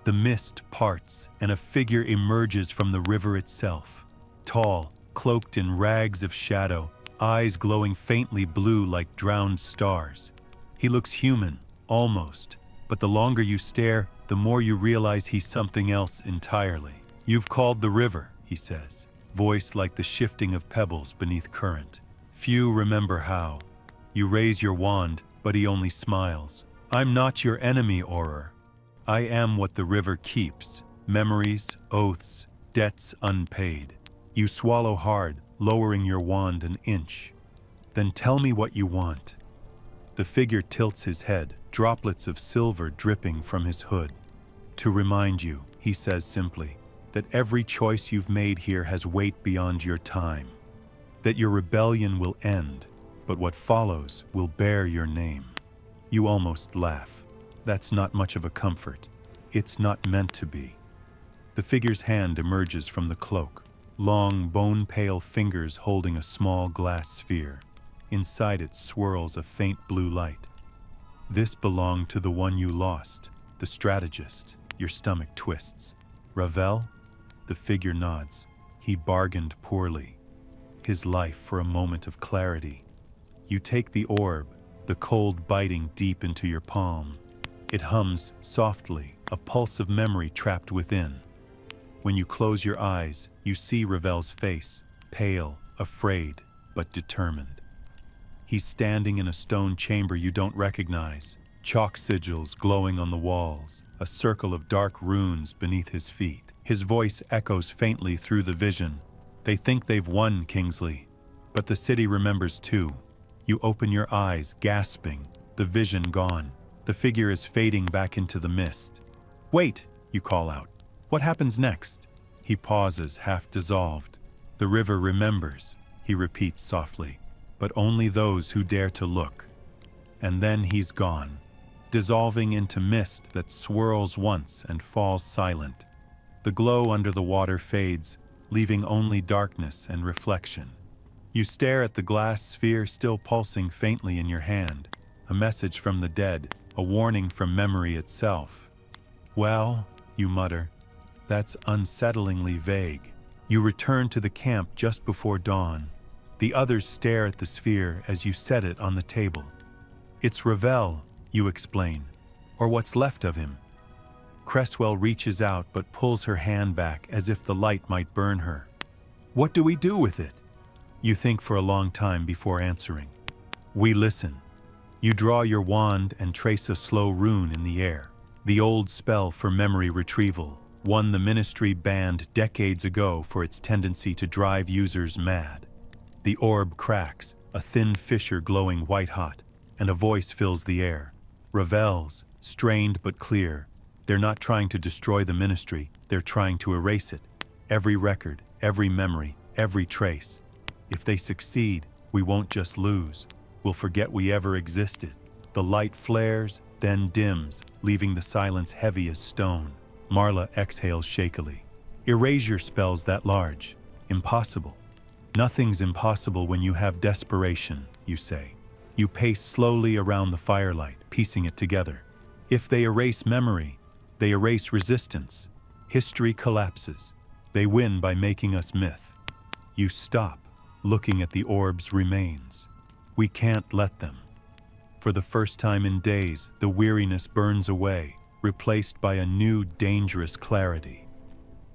The mist parts, and a figure emerges from the river itself. Tall, cloaked in rags of shadow, eyes glowing faintly blue like drowned stars. He looks human, almost, but the longer you stare, the more you realize he's something else entirely. "You've called the river," he says, voice like the shifting of pebbles beneath current. Few remember how. You raise your wand, but he only smiles. "I'm not your enemy, Auror. I am what the river keeps. Memories, oaths, debts unpaid." You swallow hard, lowering your wand an inch. "Then tell me what you want." The figure tilts his head, droplets of silver dripping from his hood. "To remind you," he says simply, "that every choice you've made here has weight beyond your time. That your rebellion will end, but what follows will bear your name." You almost laugh. That's not much of a comfort. It's not meant to be. The figure's hand emerges from the cloak, long, bone-pale fingers holding a small glass sphere. Inside it swirls a faint blue light. "This belonged to the one you lost, the strategist." Your stomach twists. Ravel? The figure nods. He bargained poorly. His life for a moment of clarity. You take the orb, the cold biting deep into your palm. It hums softly, a pulse of memory trapped within. When you close your eyes, you see Ravel's face, pale, afraid, but determined. He's standing in a stone chamber you don't recognize, chalk sigils glowing on the walls, a circle of dark runes beneath his feet. His voice echoes faintly through the vision. They think they've won, Kingsley, but the city remembers too. You open your eyes, gasping, the vision gone. The figure is fading back into the mist. Wait, you call out. What happens next? He pauses, half dissolved. The river remembers, he repeats softly, but only those who dare to look. And then he's gone, dissolving into mist that swirls once and falls silent. The glow under the water fades, leaving only darkness and reflection. You stare at the glass sphere still pulsing faintly in your hand, a message from the dead, a warning from memory itself. Well, you mutter, that's unsettlingly vague. You return to the camp just before dawn. The others stare at the sphere as you set it on the table. It's Ravel, you explain, or what's left of him. Cresswell reaches out but pulls her hand back as if the light might burn her. What do we do with it? You think for a long time before answering. We listen. You draw your wand and trace a slow rune in the air. The old spell for memory retrieval, one the Ministry banned decades ago for its tendency to drive users mad. The orb cracks, a thin fissure glowing white-hot, and a voice fills the air. Ravel's, strained but clear. They're not trying to destroy the Ministry, they're trying to erase it. Every record, every memory, every trace. If they succeed, we won't just lose. We'll forget we ever existed. The light flares, then dims, leaving the silence heavy as stone. Marla exhales shakily. Erasure spells that large. Impossible. Nothing's impossible when you have desperation, you say. You pace slowly around the firelight, piecing it together. If they erase memory, they erase resistance. History collapses. They win by making us myth. You stop, looking at the orb's remains. We can't let them. For the first time in days, the weariness burns away, replaced by a new, dangerous clarity.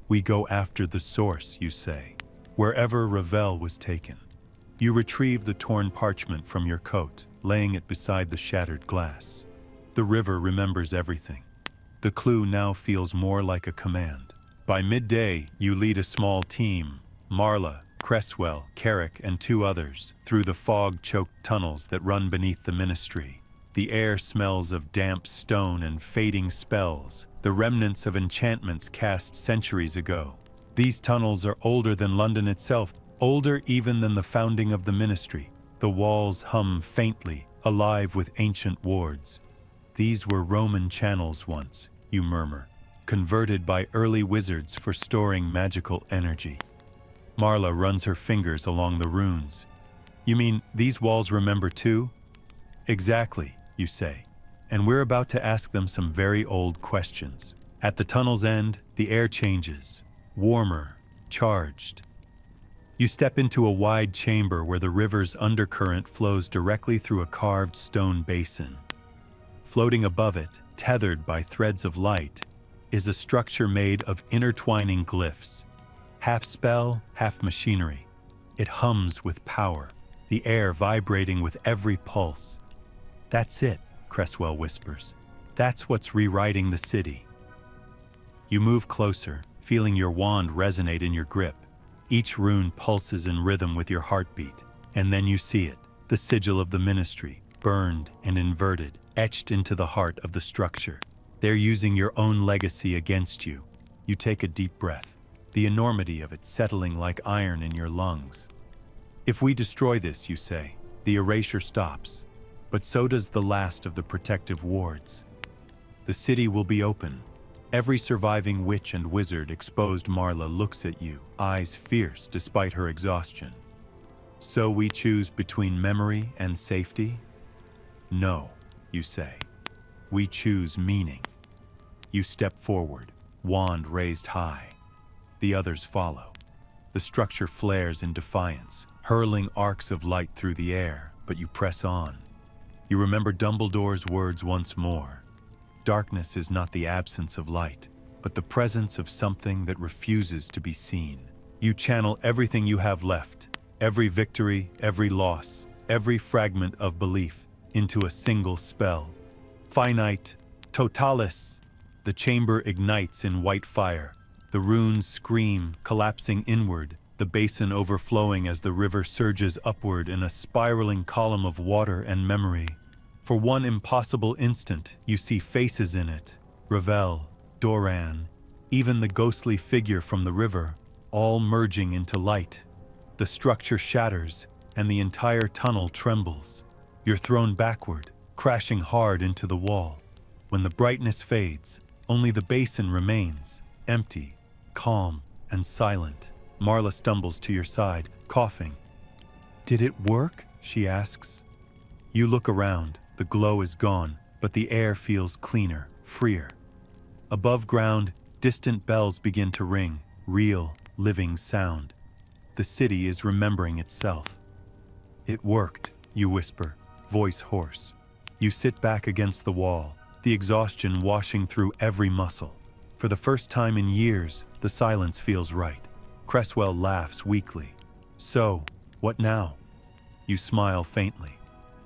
We go after the source, you say, wherever Ravel was taken. You retrieve the torn parchment from your coat, laying it beside the shattered glass. The river remembers everything. The clue now feels more like a command. By midday, you lead a small team, Marla, Cresswell, Carrick, and 2 others, through the fog-choked tunnels that run beneath the Ministry. The air smells of damp stone and fading spells, the remnants of enchantments cast centuries ago. These tunnels are older than London itself, older even than the founding of the Ministry. The walls hum faintly, alive with ancient wards. These were Roman channels once, you murmur, converted by early wizards for storing magical energy. Marla runs her fingers along the runes. You mean these walls remember too? Exactly, you say, and we're about to ask them some very old questions. At the tunnel's end, the air changes, warmer, charged. You step into a wide chamber where the river's undercurrent flows directly through a carved stone basin. Floating above it, tethered by threads of light, is a structure made of intertwining glyphs. Half spell, half machinery. It hums with power, the air vibrating with every pulse. That's it, Cresswell whispers. That's what's rewriting the city. You move closer, feeling your wand resonate in your grip. Each rune pulses in rhythm with your heartbeat, and then you see it, the sigil of the Ministry, burned and inverted, etched into the heart of the structure. They're using your own legacy against you. You take a deep breath, the enormity of it settling like iron in your lungs. If we destroy this, you say, the erasure stops, but so does the last of the protective wards. The city will be open. Every surviving witch and wizard exposed. Marla looks at you, eyes fierce despite her exhaustion. So we choose between memory and safety? No, you say. We choose meaning. You step forward, wand raised high. The others follow. The structure flares in defiance, hurling arcs of light through the air, but you press on. You remember Dumbledore's words once more. Darkness is not the absence of light, but the presence of something that refuses to be seen. You channel everything you have left, every victory, every loss, every fragment of belief, into a single spell. Finite, totalis. The chamber ignites in white fire. The runes scream, collapsing inward, the basin overflowing as the river surges upward in a spiraling column of water and memory. For one impossible instant, you see faces in it. Ravel, Doran, even the ghostly figure from the river, all merging into light. The structure shatters, and the entire tunnel trembles. You're thrown backward, crashing hard into the wall. When the brightness fades, only the basin remains, empty, calm, and silent. Marla stumbles to your side, coughing. "Did it work?" she asks. You look around. The glow is gone, but the air feels cleaner, freer. Above ground, distant bells begin to ring, real, living sound. The city is remembering itself. "It worked," you whisper, voice hoarse. You sit back against the wall, the exhaustion washing through every muscle. For the first time in years, the silence feels right. Cresswell laughs weakly. "So, what now?" You smile faintly.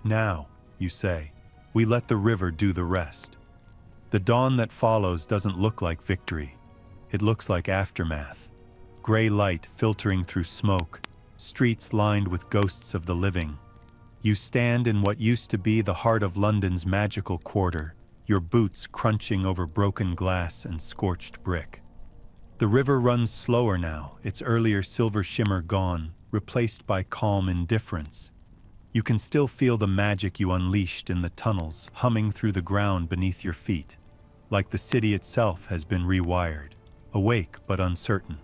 "Now," you say, "we let the river do the rest." The dawn that follows doesn't look like victory. It looks like aftermath. Gray light filtering through smoke, streets lined with ghosts of the living. You stand in what used to be the heart of London's magical quarter, your boots crunching over broken glass and scorched brick. The river runs slower now, its earlier silver shimmer gone, replaced by calm indifference. You can still feel the magic you unleashed in the tunnels, humming through the ground beneath your feet, like the city itself has been rewired, awake but uncertain.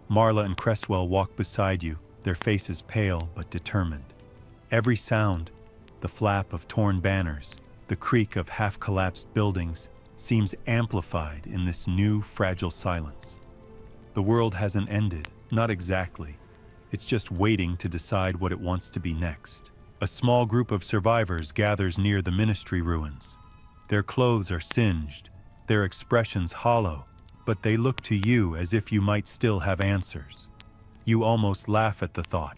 Marla and Cresswell walk beside you, their faces pale but determined. Every sound, the flap of torn banners, the creak of half-collapsed buildings, seems amplified in this new, fragile silence. The world hasn't ended, not exactly. It's just waiting to decide what it wants to be next. A small group of survivors gathers near the ministry ruins. Their clothes are singed, their expressions hollow, but they look to you as if you might still have answers. You almost laugh at the thought.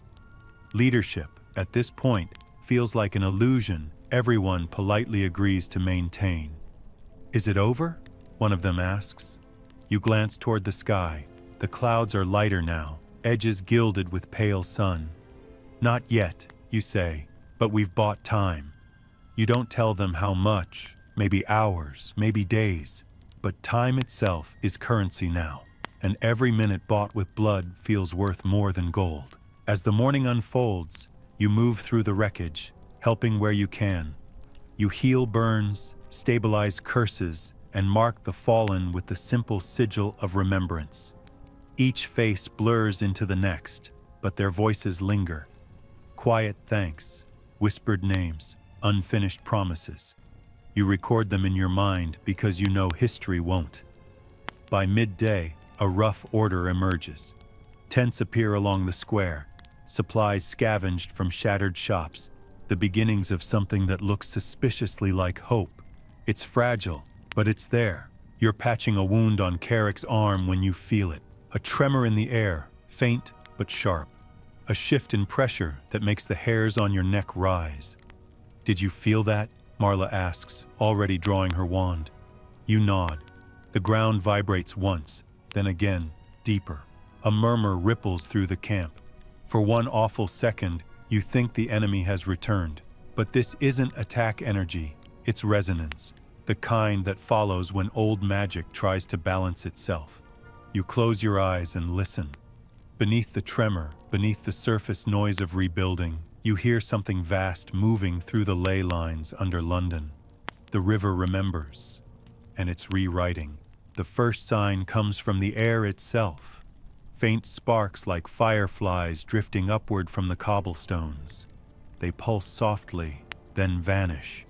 Leadership, at this point, feels like an illusion everyone politely agrees to maintain. "Is it over?" one of them asks. You glance toward the sky. The clouds are lighter now, edges gilded with pale sun. "Not yet," you say, "but we've bought time." You don't tell them how much, maybe hours, maybe days, but time itself is currency now, and every minute bought with blood feels worth more than gold. As the morning unfolds, you move through the wreckage, helping where you can. You heal burns, stabilize curses, and mark the fallen with the simple sigil of remembrance. Each face blurs into the next, but their voices linger. Quiet thanks, whispered names, unfinished promises. You record them in your mind because you know history won't. By midday, a rough order emerges. Tents appear along the square, supplies scavenged from shattered shops, the beginnings of something that looks suspiciously like hope. It's fragile, but it's there. You're patching a wound on Carrick's arm when you feel it. A tremor in the air, faint but sharp. A shift in pressure that makes the hairs on your neck rise. "Did you feel that?" Marla asks, already drawing her wand. You nod. The ground vibrates once, then again, deeper. A murmur ripples through the camp. For one awful second, you think the enemy has returned. But this isn't attack energy, it's resonance, the kind that follows when old magic tries to balance itself. You close your eyes and listen. Beneath the tremor, beneath the surface noise of rebuilding, you hear something vast moving through the ley lines under London. The river remembers, and it's rewriting. The first sign comes from the air itself. Faint sparks like fireflies drifting upward from the cobblestones. They pulse softly, then vanish.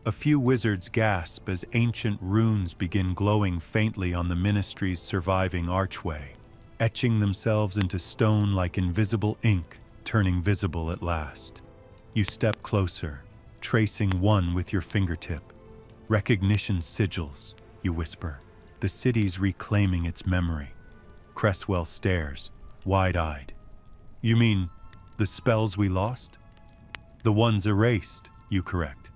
A few wizards gasp as ancient runes begin glowing faintly on the ministry's surviving archway, etching themselves into stone like invisible ink, turning visible at last. You step closer, tracing one with your fingertip. Recognition sigils, you whisper. The city's reclaiming its memory. Cresswell stares, wide-eyed. You mean the spells we lost? The ones erased, you correct.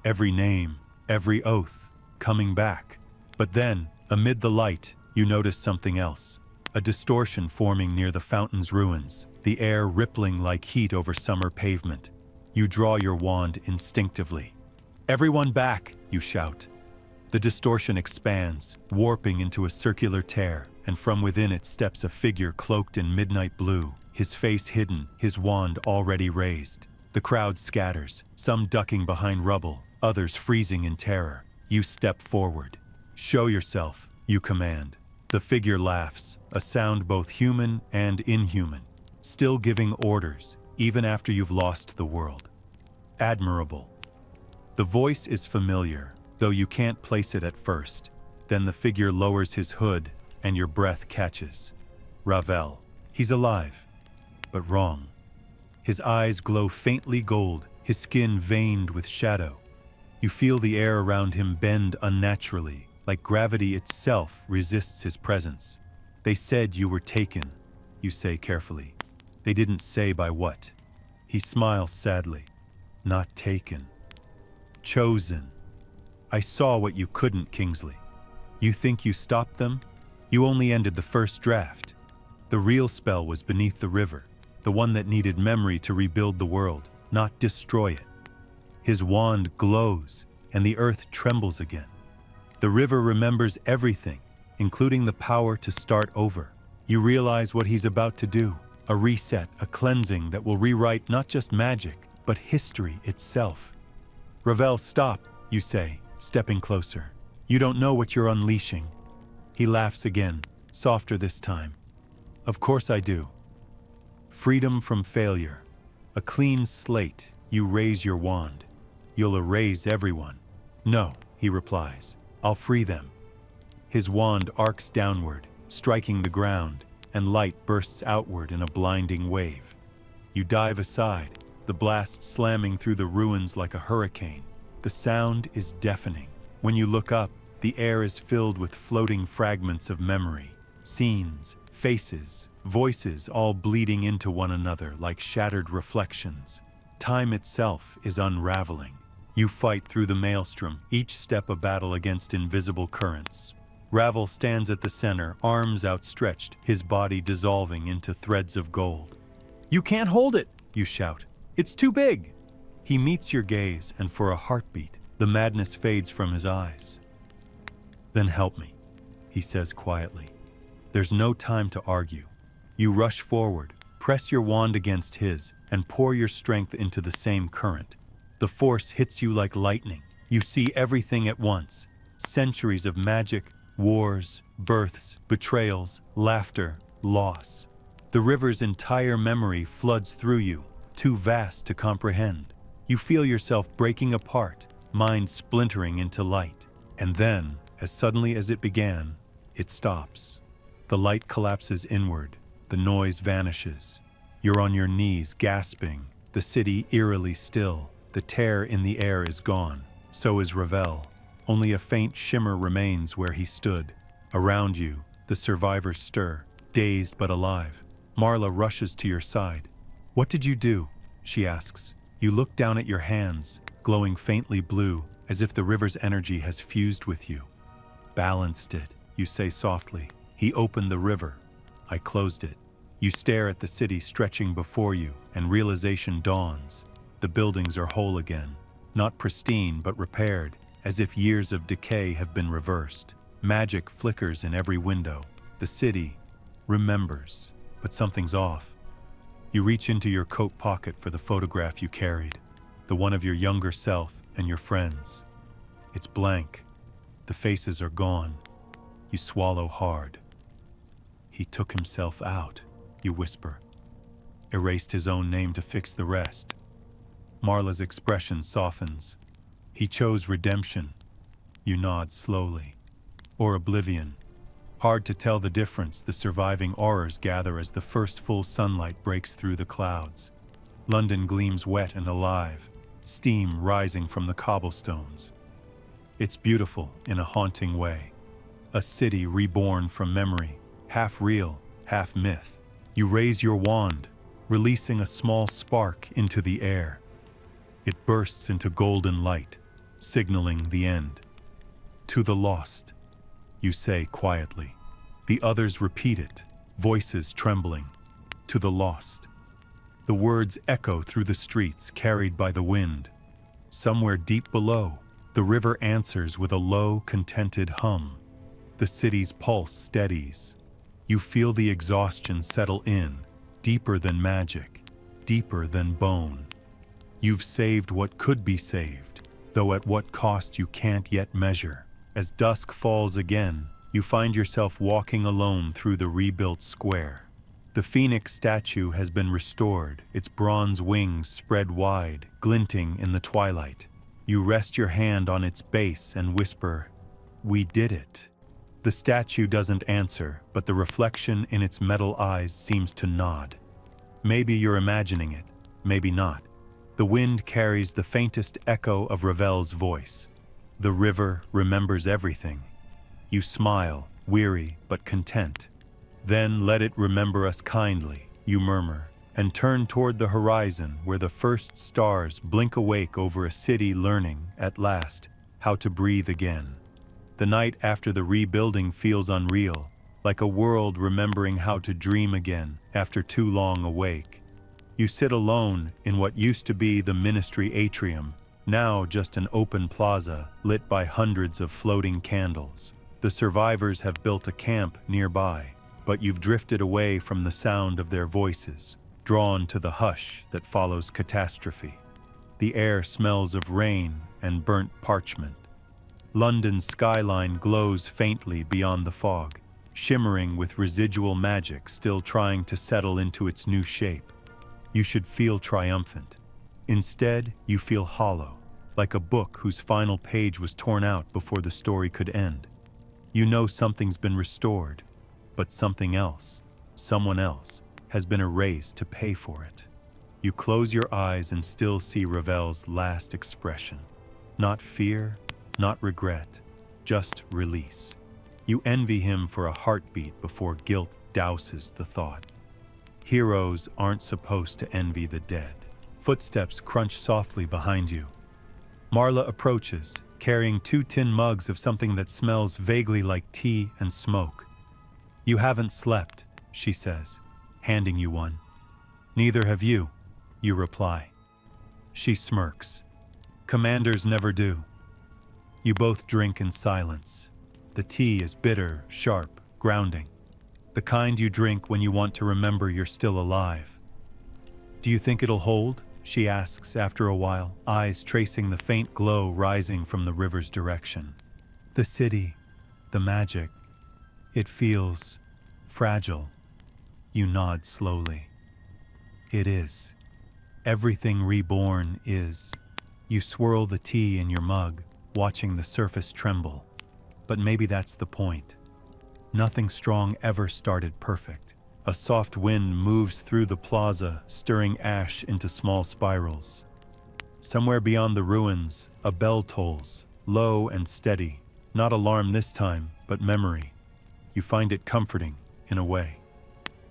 Every name, every oath, coming back. But then, amid the light, you notice something else. A distortion forming near the fountain's ruins, the air rippling like heat over summer pavement. You draw your wand instinctively. "Everyone back!" you shout. The distortion expands, warping into a circular tear, and from within it steps a figure cloaked in midnight blue, his face hidden, his wand already raised. The crowd scatters, some ducking behind rubble, others freezing in terror. You step forward. "Show yourself," you command. The figure laughs, a sound both human and inhuman, still giving orders, even after you've lost the world. Admirable. The voice is familiar, though you can't place it at first. Then the figure lowers his hood, and your breath catches. Ravel. He's alive, but wrong. His eyes glow faintly gold, his skin veined with shadow. You feel the air around him bend unnaturally, like gravity itself resists his presence. "They said you were taken," you say carefully. "They didn't say by what." He smiles sadly. "Not taken. Chosen. I saw what you couldn't, Kingsley. You think you stopped them? You only ended the first draft. The real spell was beneath the river, the one that needed memory to rebuild the world, not destroy it." His wand glows, and the earth trembles again. The river remembers everything, including the power to start over. You realize what he's about to do, a reset, a cleansing that will rewrite not just magic, but history itself. "Ravel, stop," you say, stepping closer. "You don't know what you're unleashing." He laughs again, softer this time. "Of course I do. Freedom from failure. A clean slate. You raise your wand. You'll erase everyone." "No," he replies. "I'll free them." His wand arcs downward, striking the ground, and light bursts outward in a blinding wave. You dive aside, the blast slamming through the ruins like a hurricane. The sound is deafening. When you look up, the air is filled with floating fragments of memory, scenes, faces, voices all bleeding into one another like shattered reflections. Time itself is unraveling. You fight through the maelstrom, each step a battle against invisible currents. Ravel stands at the center, arms outstretched, his body dissolving into threads of gold. "You can't hold it," you shout. "It's too big." He meets your gaze, and for a heartbeat, the madness fades from his eyes. "Then help me," he says quietly. There's no time to argue. You rush forward, press your wand against his, and pour your strength into the same current. The force hits you like lightning. You see everything at once. Centuries of magic, wars, births, betrayals, laughter, loss. The river's entire memory floods through you, too vast to comprehend. You feel yourself breaking apart, mind splintering into light. And then, as suddenly as it began, it stops. The light collapses inward. The noise vanishes. You're on your knees, gasping. The city eerily still. The tear in the air is gone. So is Ravel. Only a faint shimmer remains where he stood. Around you, the survivors stir, dazed but alive. Marla rushes to your side. "What did you do?" she asks. You look down at your hands, glowing faintly blue, as if the river's energy has fused with you. "Balanced it," you say softly. "He opened the river. I closed it." You stare at the city stretching before you, and realization dawns. The buildings are whole again, not pristine but repaired, as if years of decay have been reversed. Magic flickers in every window. The city remembers, but something's off. You reach into your coat pocket for the photograph you carried, the one of your younger self and your friends. It's blank. The faces are gone. You swallow hard. "He took himself out," you whisper. "Erased his own name to fix the rest." Marla's expression softens. He chose redemption. You nod slowly. Or oblivion. Hard to tell the difference. The surviving Aurors gather as the first full sunlight breaks through the clouds. London gleams wet and alive, steam rising from the cobblestones. It's beautiful in a haunting way. A city reborn from memory, half real, half myth. You raise your wand, releasing a small spark into the air. It bursts into golden light, signaling the end. To the lost, you say quietly. The others repeat it, voices trembling. To the lost. The words echo through the streets, carried by the wind. Somewhere deep below, the river answers with a low, contented hum. The city's pulse steadies. You feel the exhaustion settle in, deeper than magic, deeper than bone. You've saved what could be saved, though at what cost you can't yet measure. As dusk falls again, you find yourself walking alone through the rebuilt square. The Phoenix statue has been restored, its bronze wings spread wide, glinting in the twilight. You rest your hand on its base and whisper, "We did it." The statue doesn't answer, but the reflection in its metal eyes seems to nod. Maybe you're imagining it, maybe not. The wind carries the faintest echo of Ravel's voice. The river remembers everything. You smile, weary but content. Then let it remember us kindly, you murmur, and turn toward the horizon where the first stars blink awake over a city learning, at last, how to breathe again. The night after the rebuilding feels unreal, like a world remembering how to dream again after too long awake. You sit alone in what used to be the ministry atrium, now just an open plaza lit by hundreds of floating candles. The survivors have built a camp nearby, but you've drifted away from the sound of their voices, drawn to the hush that follows catastrophe. The air smells of rain and burnt parchment. London's skyline glows faintly beyond the fog, shimmering with residual magic still trying to settle into its new shape. You should feel triumphant. Instead, you feel hollow, like a book whose final page was torn out before the story could end. You know something's been restored, but something else, someone else, has been erased to pay for it. You close your eyes and still see Ravel's last expression. Not fear, not regret, just release. You envy him for a heartbeat before guilt douses the thought. Heroes aren't supposed to envy the dead. Footsteps crunch softly behind you. Marla approaches, carrying 2 tin mugs of something that smells vaguely like tea and smoke. "You haven't slept," she says, handing you one. "Neither have you," you reply. She smirks. "Commanders never do." You both drink in silence. The tea is bitter, sharp, grounding. The kind you drink when you want to remember you're still alive. "Do you think it'll hold?" she asks after a while, eyes tracing the faint glow rising from the river's direction. "The city, the magic, it feels fragile." You nod slowly. "It is. Everything reborn is." You swirl the tea in your mug, watching the surface tremble. But maybe that's the point. Nothing strong ever started perfect. A soft wind moves through the plaza, stirring ash into small spirals. Somewhere beyond the ruins, a bell tolls, low and steady. Not alarm this time, but memory. You find it comforting, in a way.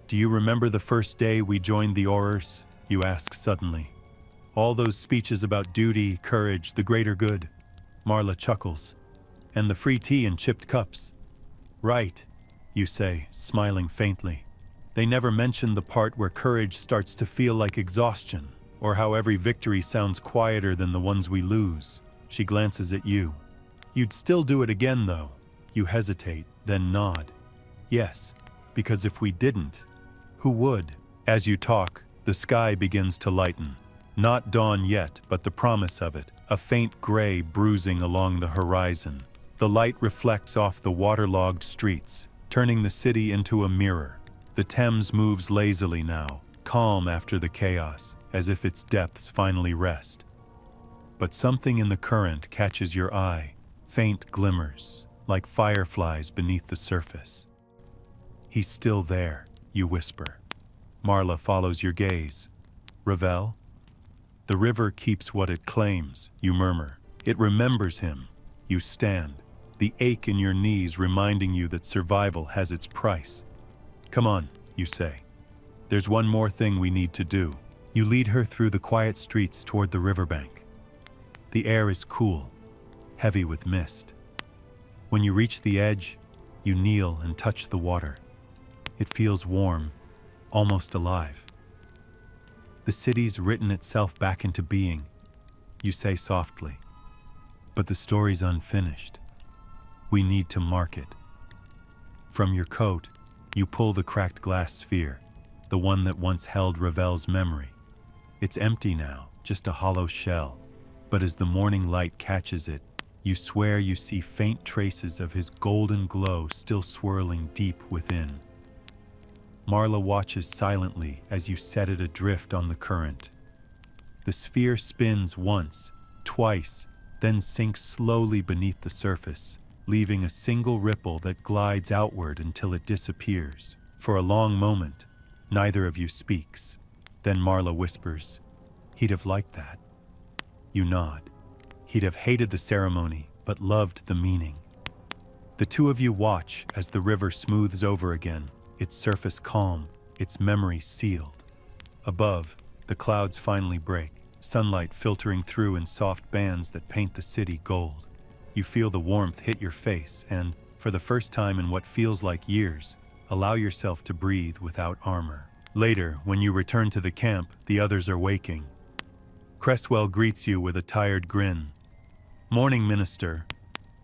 "Do you remember the first day we joined the Aurors?" you ask suddenly. "All those speeches about duty, courage, the greater good." Marla chuckles. "And the free tea and chipped cups." "Right," you say, smiling faintly. "They never mention the part where courage starts to feel like exhaustion, or how every victory sounds quieter than the ones we lose." She glances at you. "You'd still do it again, though." You hesitate, then nod. "Yes, because if we didn't, who would?" As you talk, the sky begins to lighten. Not dawn yet, but the promise of it, a faint gray bruising along the horizon. The light reflects off the waterlogged streets, turning the city into a mirror. The Thames moves lazily now, calm after the chaos, as if its depths finally rest. But something in the current catches your eye, faint glimmers, like fireflies beneath the surface. "He's still there," you whisper. Marla follows your gaze. "Ravel?" "The river keeps what it claims," you murmur. "It remembers him." You stand, the ache in your knees reminding you that survival has its price. "Come on," you say. "There's one more thing we need to do." You lead her through the quiet streets toward the riverbank. The air is cool, heavy with mist. When you reach the edge, you kneel and touch the water. It feels warm, almost alive. "The city's written itself back into being," you say softly. "But the story's unfinished. We need to mark it." From your coat, you pull the cracked glass sphere, the one that once held Ravel's memory. It's empty now, just a hollow shell. But as the morning light catches it, you swear you see faint traces of his golden glow still swirling deep within. Marla watches silently as you set it adrift on the current. The sphere spins once, twice, then sinks slowly beneath the surface, leaving a single ripple that glides outward until it disappears. For a long moment, neither of you speaks. Then Marla whispers, "He'd have liked that." You nod. He'd have hated the ceremony, but loved the meaning. The two of you watch as the river smooths over again, its surface calm, its memory sealed. Above, the clouds finally break, sunlight filtering through in soft bands that paint the city gold. You feel the warmth hit your face and, for the first time in what feels like years, allow yourself to breathe without armor. Later, when you return to the camp, the others are waking. Cresswell greets you with a tired grin. "Morning, Minister."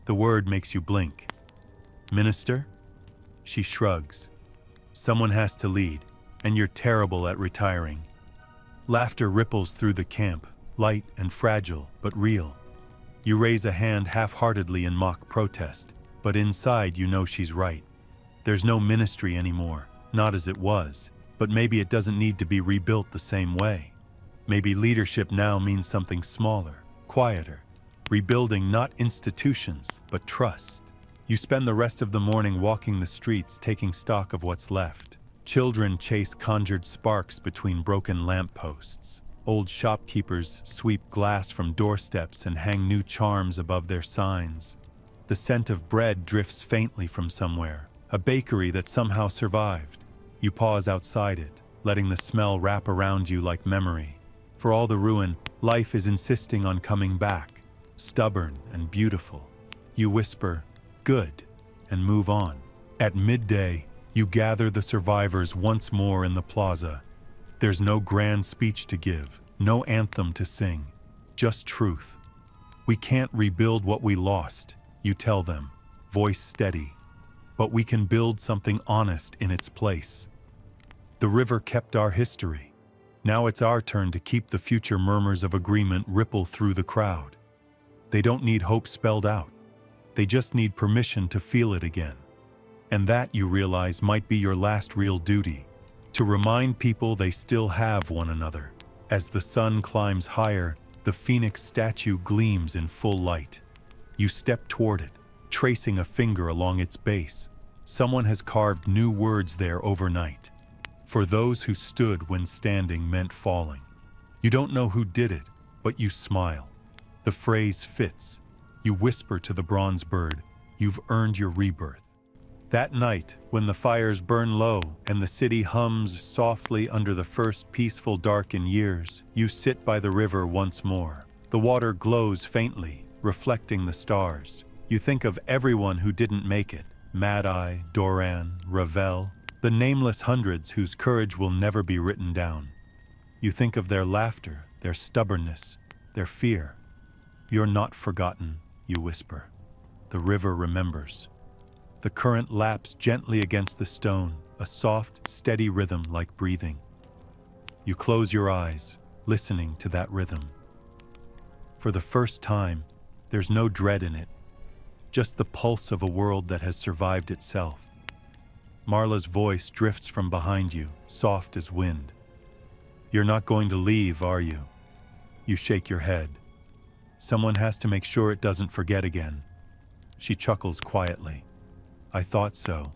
The word makes you blink. "Minister?" She shrugs. "Someone has to lead, and you're terrible at retiring." Laughter ripples through the camp, light and fragile, but real. You raise a hand half-heartedly in mock protest, but inside you know she's right. There's no ministry anymore, not as it was, but maybe it doesn't need to be rebuilt the same way. Maybe leadership now means something smaller, quieter, rebuilding not institutions, but trust. You spend the rest of the morning walking the streets, taking stock of what's left. Children chase conjured sparks between broken lampposts. Old shopkeepers sweep glass from doorsteps and hang new charms above their signs. The scent of bread drifts faintly from somewhere, a bakery that somehow survived. You pause outside it, letting the smell wrap around you like memory. For all the ruin, life is insisting on coming back, stubborn and beautiful. You whisper, "Good," and move on. At midday, you gather the survivors once more in the plaza. There's no grand speech to give, no anthem to sing, just truth. "We can't rebuild what we lost," you tell them, voice steady, "but we can build something honest in its place. The river kept our history. Now it's our turn to keep the future." Murmurs of agreement ripple through the crowd. They don't need hope spelled out. They just need permission to feel it again. And that, you realize, might be your last real duty, to remind people they still have one another. As the sun climbs higher, the phoenix statue gleams in full light. You step toward it, tracing a finger along its base. Someone has carved new words there overnight. For those who stood when standing meant falling. You don't know who did it, but you smile. The phrase fits. You whisper to the bronze bird, "You've earned your rebirth." That night, when the fires burn low and the city hums softly under the first peaceful dark in years, you sit by the river once more. The water glows faintly, reflecting the stars. You think of everyone who didn't make it, Mad-Eye, Doran, Ravel, the nameless hundreds whose courage will never be written down. You think of their laughter, their stubbornness, their fear. "You're not forgotten," you whisper. The river remembers. The current laps gently against the stone, a soft, steady rhythm like breathing. You close your eyes, listening to that rhythm. For the first time, there's no dread in it, just the pulse of a world that has survived itself. Marla's voice drifts from behind you, soft as wind. "You're not going to leave, are you?" You shake your head. Someone has to make sure it doesn't forget again. She chuckles quietly. I thought so.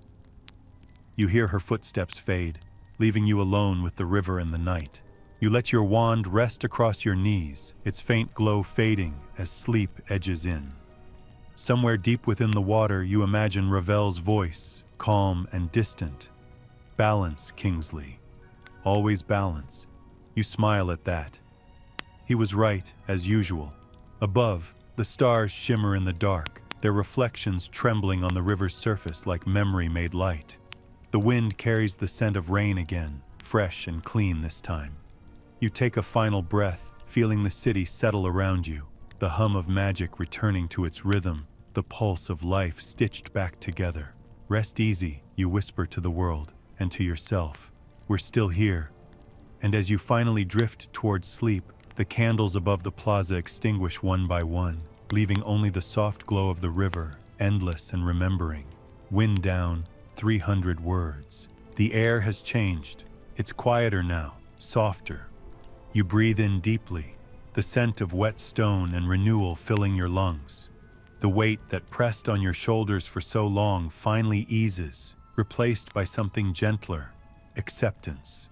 You hear her footsteps fade, leaving you alone with the river and the night. You let your wand rest across your knees, its faint glow fading as sleep edges in. Somewhere deep within the water, you imagine Ravel's voice, calm and distant. Balance, Kingsley. Always balance. You smile at that. He was right, as usual. Above, the stars shimmer in the dark, their reflections trembling on the river's surface like memory made light. The wind carries the scent of rain again, fresh and clean this time. You take a final breath, feeling the city settle around you, the hum of magic returning to its rhythm, the pulse of life stitched back together. Rest easy, you whisper to the world, and to yourself. We're still here. And as you finally drift towards sleep, the candles above the plaza extinguish one by one, leaving only the soft glow of the river, endless and remembering. Wind down, 300 words. The air has changed. It's quieter now, softer. You breathe in deeply, the scent of wet stone and renewal filling your lungs. The weight that pressed on your shoulders for so long finally eases, replaced by something gentler, acceptance.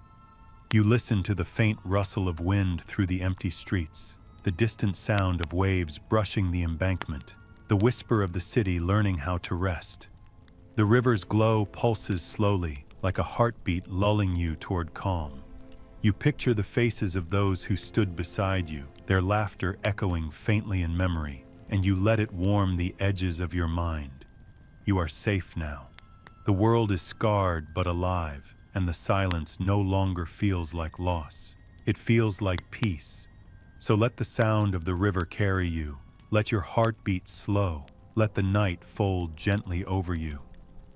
You listen to the faint rustle of wind through the empty streets, the distant sound of waves brushing the embankment, the whisper of the city learning how to rest. The river's glow pulses slowly, like a heartbeat lulling you toward calm. You picture the faces of those who stood beside you, their laughter echoing faintly in memory, and you let it warm the edges of your mind. You are safe now. The world is scarred but alive, and the silence no longer feels like loss. It feels like peace. So let the sound of the river carry you. Let your heart beat slow. Let the night fold gently over you.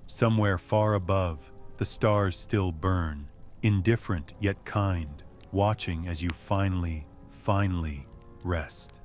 Somewhere far above, the stars still burn, indifferent yet kind, watching as you finally rest.